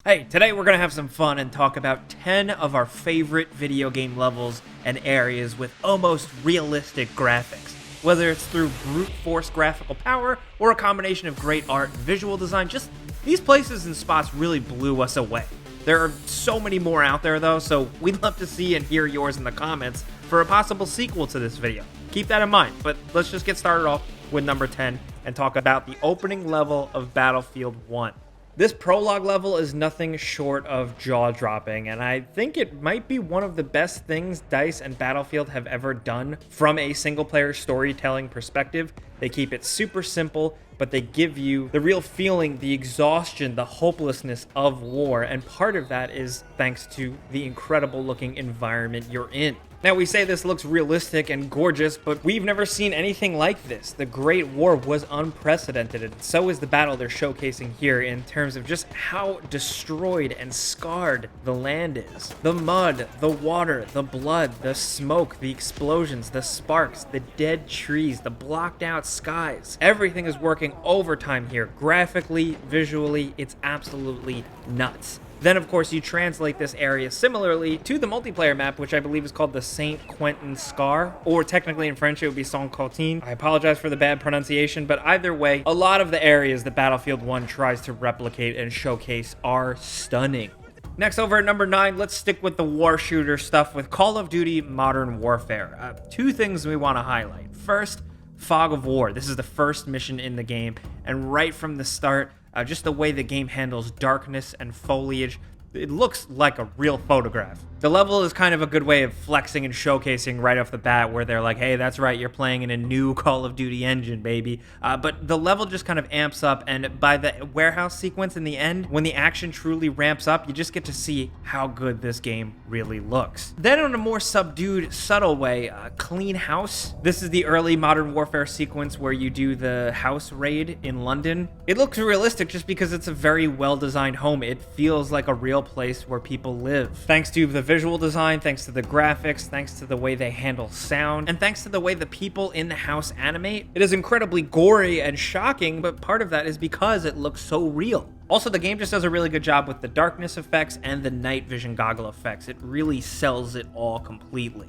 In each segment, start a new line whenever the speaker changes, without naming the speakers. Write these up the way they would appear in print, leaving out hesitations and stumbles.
Hey, today we're gonna have some fun and talk about 10 of our favorite video game levels and areas with almost realistic graphics. Whether it's through brute force graphical power or a combination of great art and visual design, just these places and spots really blew us away. There are so many more out there though, so we'd love to see and hear yours in the comments for a possible sequel to this video. Keep that in mind, but let's just get started off with number 10 and talk about the opening level of Battlefield 1. This prologue level is nothing short of jaw-dropping, and I think it might be one of the best things DICE and Battlefield have ever done from a single-player storytelling perspective. They keep it super simple, but they give you the real feeling, the exhaustion, the hopelessness of war, and part of that is thanks to the incredible-looking environment you're in. Now, we say this looks realistic and gorgeous, but we've never seen anything like this. The Great War was unprecedented, and so is the battle they're showcasing here in terms of just how destroyed and scarred the land is. The mud, the water, the blood, the smoke, the explosions, the sparks, the dead trees, the blocked out skies. Everything is working overtime here. Graphically, visually, it's absolutely nuts. Then, of course, you translate this area similarly to the multiplayer map, which I believe is called the Saint Quentin Scar, or technically in French, it would be Saint Quentin. I apologize for the bad pronunciation, but either way, a lot of the areas that Battlefield 1 tries to replicate and showcase are stunning. Next, over at number 9, let's stick with the war shooter stuff with Call of Duty Modern Warfare. Two things we want to highlight. First, Fog of War. This is the first mission in the game, and right from the start, just the way the game handles darkness and foliage, it looks like a real photograph. The level is kind of a good way of flexing and showcasing right off the bat where they're like, hey, that's right, you're playing in a new Call of Duty engine, baby. But the level just kind of amps up, and by the warehouse sequence in the end, when the action truly ramps up, you just get to see how good this game really looks. Then in a more subdued, subtle way, Clean House. This is the early Modern Warfare sequence where you do the house raid in London. It looks realistic just because it's a very well-designed home. It feels like a real place where people live. Thanks to the visual design, thanks to the graphics, thanks to the way they handle sound, and thanks to the way the people in the house animate. It is incredibly gory and shocking, but part of that is because it looks so real. Also, the game just does a really good job with the darkness effects and the night vision goggle effects. It really sells it all completely.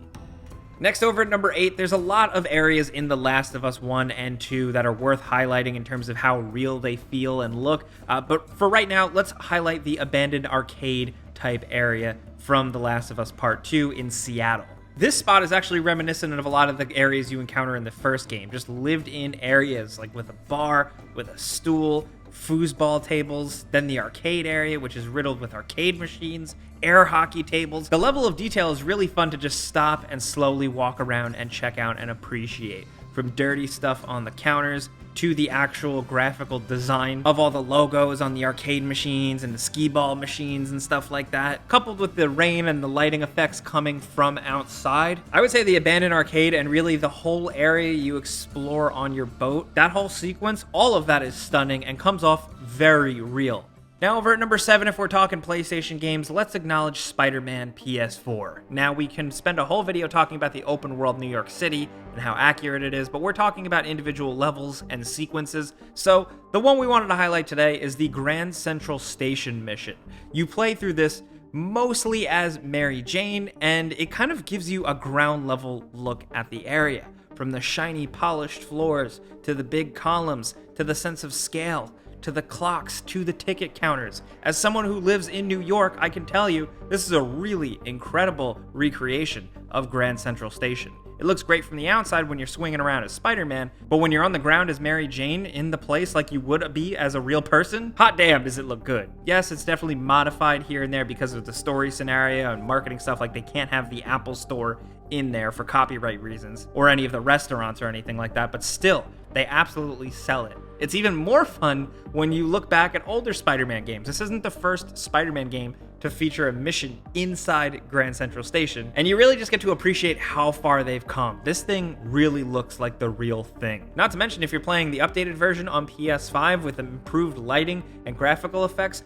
Next, over at number 8, there's a lot of areas in The Last of Us 1 and 2 that are worth highlighting in terms of how real they feel and look, but for right now, let's highlight the abandoned arcade type area from The Last of Us Part 2 in Seattle. This spot is actually reminiscent of a lot of the areas you encounter in the first game, just lived-in areas, like with a bar, with a stool, foosball tables, then the arcade area, which is riddled with arcade machines, air hockey tables. The level of detail is really fun to just stop and slowly walk around and check out and appreciate. From dirty stuff on the counters to the actual graphical design of all the logos on the arcade machines and the skee-ball machines and stuff like that, coupled with the rain and the lighting effects coming from outside. I would say the abandoned arcade and really the whole area you explore on your boat, that whole sequence, all of that is stunning and comes off very real. Now, over at number 7, if we're talking PlayStation games, let's acknowledge Spider-Man PS4. Now, we can spend a whole video talking about the open world New York City and how accurate it is, but we're talking about individual levels and sequences. So, the one we wanted to highlight today is the Grand Central Station mission. You play through this mostly as Mary Jane, and it kind of gives you a ground level look at the area. From the shiny, polished floors, to the big columns, to the sense of scale, to the clocks, to the ticket counters. As someone who lives in New York, I can tell you, this is a really incredible recreation of Grand Central Station. It looks great from the outside when you're swinging around as Spider-Man, but when you're on the ground as Mary Jane in the place like you would be as a real person, hot damn does it look good. Yes, it's definitely modified here and there because of the story scenario and marketing stuff, like they can't have the Apple Store in there for copyright reasons, or any of the restaurants or anything like that, but still, they absolutely sell it. It's even more fun when you look back at older Spider-Man games. This isn't the first Spider-Man game to feature a mission inside Grand Central Station, and you really just get to appreciate how far they've come. This thing really looks like the real thing. Not to mention, if you're playing the updated version on PS5 with improved lighting and graphical effects,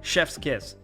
chef's kiss.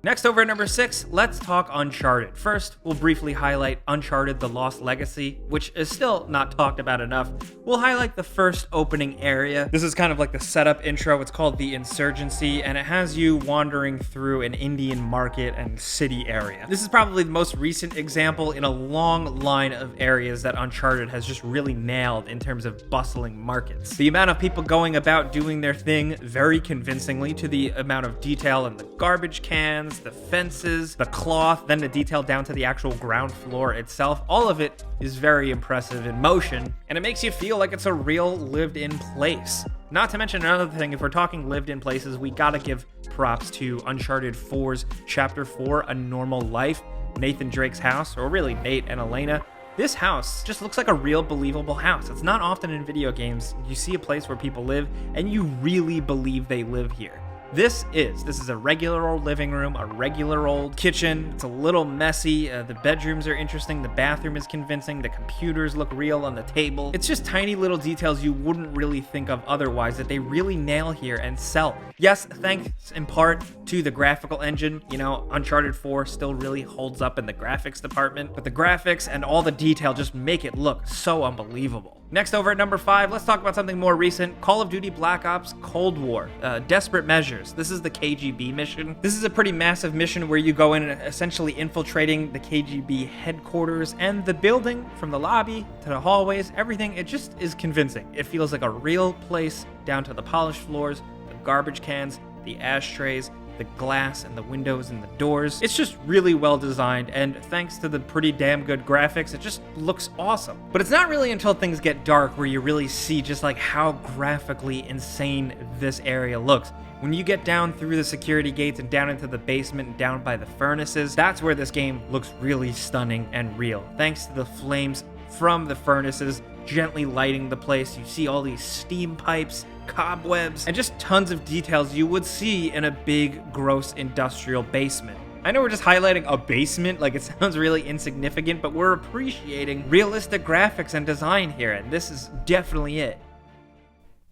Next, over at number 6, let's talk Uncharted. First, we'll briefly highlight Uncharted: The Lost Legacy, which is still not talked about enough. We'll highlight the first opening area. This is kind of like the setup intro. It's called The Insurgency, and it has you wandering through an Indian market and city area. This is probably the most recent example in a long line of areas that Uncharted has just really nailed in terms of bustling markets. The amount of people going about doing their thing very convincingly, to the amount of detail in the garbage cans, the fences, the cloth, then the detail down to the actual ground floor itself. All of it is very impressive in motion, and it makes you feel like it's a real lived-in place. Not to mention another thing, if we're talking lived-in places, we gotta give props to Uncharted 4's Chapter 4, A Normal Life, Nathan Drake's house, or really Nate and Elena. This house just looks like a real believable house. It's not often in video games you see a place where people live and you really believe they live here. This is a regular old living room, a regular old kitchen. It's a little messy. The bedrooms are interesting. The bathroom is convincing. The computers look real on the table. It's just tiny little details you wouldn't really think of otherwise that they really nail here and sell. Yes, thanks in part to the graphical engine. You know, Uncharted 4 still really holds up in the graphics department, but the graphics and all the detail just make it look so unbelievable. Next, over at number 5, let's talk about something more recent. Call of Duty Black Ops Cold War, Desperate Measures. This is the KGB mission. This is a pretty massive mission where you go in and essentially infiltrating the KGB headquarters, and the building, from the lobby to the hallways, everything, it just is convincing. It feels like a real place down to the polished floors, the garbage cans, the ashtrays, the glass and the windows and the doors. It's just really well designed, and thanks to the pretty damn good graphics, it just looks awesome. But it's not really until things get dark where you really see just like how graphically insane this area looks. When you get down through the security gates and down into the basement and down by the furnaces, that's where this game looks really stunning and real. Thanks to the flames from the furnaces gently lighting the place, you see all these steam pipes, cobwebs, and just tons of details you would see in a big, gross industrial basement. I know we're just highlighting a basement, like it sounds really insignificant, but we're appreciating realistic graphics and design here, and this is definitely it.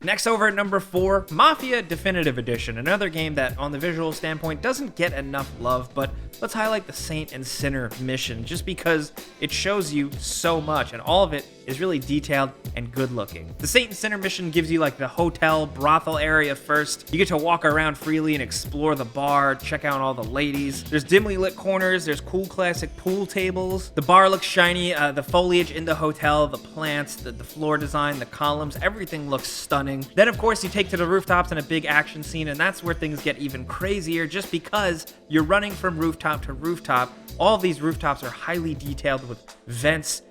Next, over at number 4, Mafia Definitive Edition, another game that, on the visual standpoint, doesn't get enough love, but let's highlight the Saint and Sinner mission, just because it shows you so much, and all of it is really detailed and good looking. The Saint and Sinner mission gives you like the hotel brothel area first. You get to walk around freely and explore the bar, check out all the ladies. There's dimly lit corners, there's cool classic pool tables. The bar looks shiny, the foliage in the hotel, the plants, the floor design, the columns, everything looks stunning. Then of course you take to the rooftops in a big action scene, and that's where things get even crazier just because you're running from rooftop to rooftop. All of these rooftops are highly detailed with vents,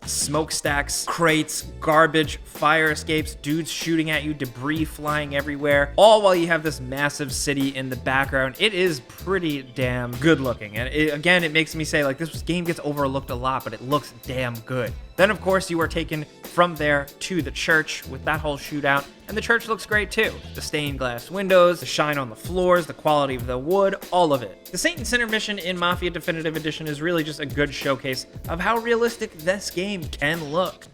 smokestacks, crates, garbage, fire escapes, dudes shooting at you, debris flying everywhere, all while you have this massive city in the background. It is pretty damn good looking, and again, it makes me say, like, this game gets overlooked a lot, but it looks damn good. Then, of course, you are taken from there to the church with that whole shootout, and the church looks great too. The stained glass windows, the shine on the floors, the quality of the wood, all of it. The Saint and Sinner mission in Mafia Definitive Edition is really just a good showcase of how realistic this game can look.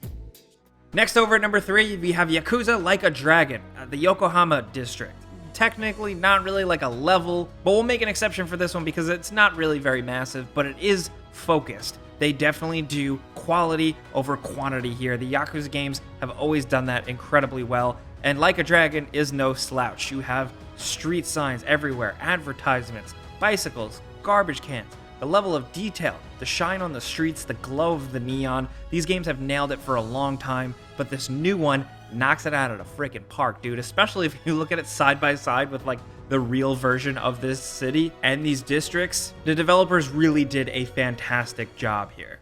Next, over at number 3, we have Yakuza Like a Dragon, the Yokohama district. Technically not really like a level, but we'll make an exception for this one because it's not really very massive, but it is focused. They definitely do quality over quantity here. The Yakuza games have always done that incredibly well, and Like a Dragon is no slouch. You have street signs everywhere, advertisements, bicycles, garbage cans, the level of detail, the shine on the streets, the glow of the neon. These games have nailed it for a long time, but this new one knocks it out of the freaking park, dude, especially if you look at it side by side with like the real version of this city and these districts. The developers really did a fantastic job here.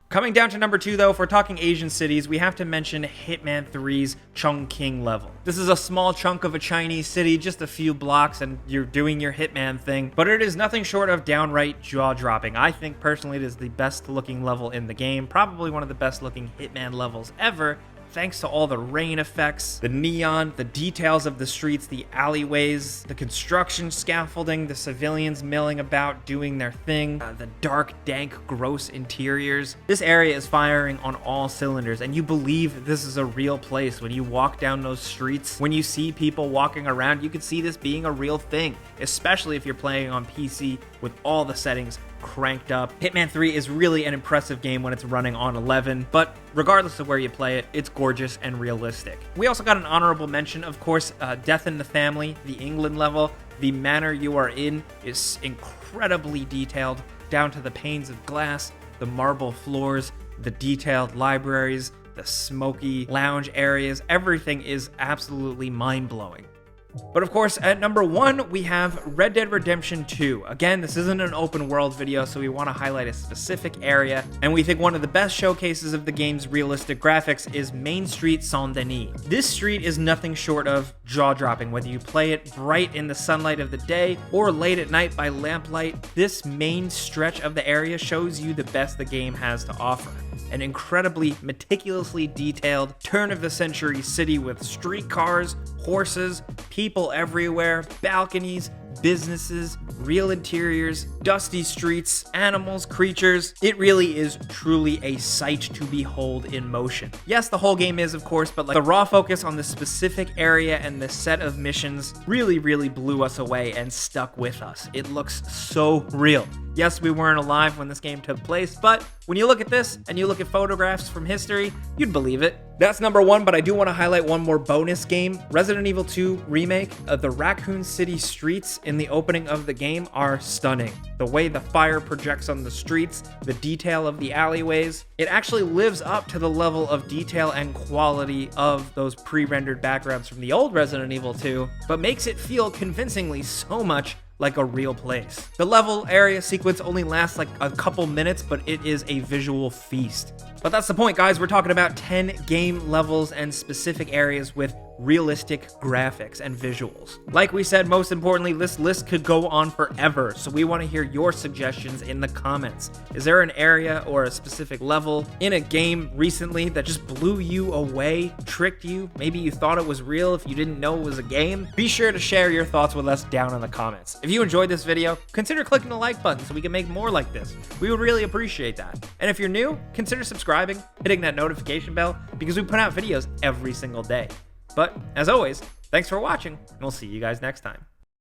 Coming down to number 2, though, if we're talking Asian cities, we have to mention Hitman 3's Chongqing level. This is a small chunk of a Chinese city, just a few blocks, and you're doing your Hitman thing, but it is nothing short of downright jaw-dropping. I think, personally, it is the best-looking level in the game, probably one of the best-looking Hitman levels ever. thanks to all the rain effects, the neon, the details of the streets, the alleyways, the construction scaffolding, the civilians milling about doing their thing, the dark, dank, gross interiors. This area is firing on all cylinders, and you believe this is a real place. When you walk down those streets, when you see people walking around, you can see this being a real thing, especially if you're playing on PC with all the settings cranked up. Hitman 3 is really an impressive game when it's running on 11, but regardless of where you play it, it's gorgeous and realistic. We also got an honorable mention, of course, Death in the Family, the England level. The manor you are in is incredibly detailed, down to the panes of glass, the marble floors, the detailed libraries, the smoky lounge areas. Everything is absolutely mind-blowing. But of course, at number 1, we have Red Dead Redemption 2. Again, this isn't an open world video, so we want to highlight a specific area, and we think one of the best showcases of the game's realistic graphics is Main Street Saint-Denis. This street is nothing short of jaw-dropping, whether you play it bright in the sunlight of the day or late at night by lamplight. This main stretch of the area shows you the best the game has to offer. An incredibly meticulously detailed turn-of-the-century city with streetcars, horses, people everywhere, balconies, businesses, real interiors, dusty streets, animals, creatures. It really is truly a sight to behold in motion. Yes, the whole game is, of course, but the raw focus on the specific area and the set of missions really blew us away and stuck with us. It looks so real. Yes, we weren't alive when this game took place, but when you look at this and you look at photographs from history, you'd believe it. That's number 1, but I do want to highlight one more bonus game. Resident Evil 2 Remake. The Raccoon City streets in the opening of the game are stunning. The way the fire projects on the streets, the detail of the alleyways, it actually lives up to the level of detail and quality of those pre-rendered backgrounds from the old Resident Evil 2, but makes it feel convincingly so much like a real place. The level area sequence only lasts like a couple minutes, but it is a visual feast. But that's the point, guys. We're talking about 10 game levels and specific areas with realistic graphics and visuals. Like we said, most importantly, this list could go on forever, so we want to hear your suggestions in the comments. Is there an area or a specific level in a game recently that just blew you away, tricked you? Maybe you thought it was real if you didn't know it was a game? Be sure to share your thoughts with us down in the comments. If you enjoyed this video, consider clicking the like button so we can make more like this. We would really appreciate that. And if you're new, consider subscribing, hitting that notification bell, because we put out videos every single day. But as always, thanks for watching, and we'll see you guys next time.